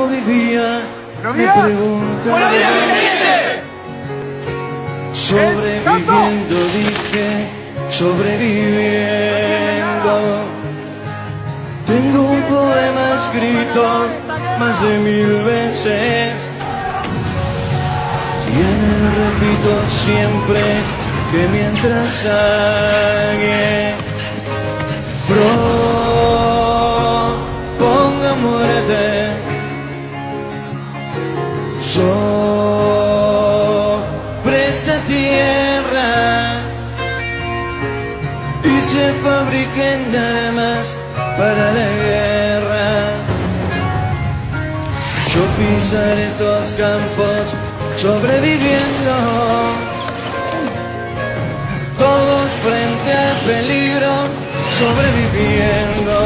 vivía, me preguntaba. Sobreviviendo, dije, sobreviviendo. Tengo un poema escrito más de 1000 veces. Y en él repito siempre que mientras alguien proponga muerte, sobre esta tierra y se fabriquen armas para la guerra, yo pisaré estos campos sobreviviendo, todos frente al peligro, sobreviviendo.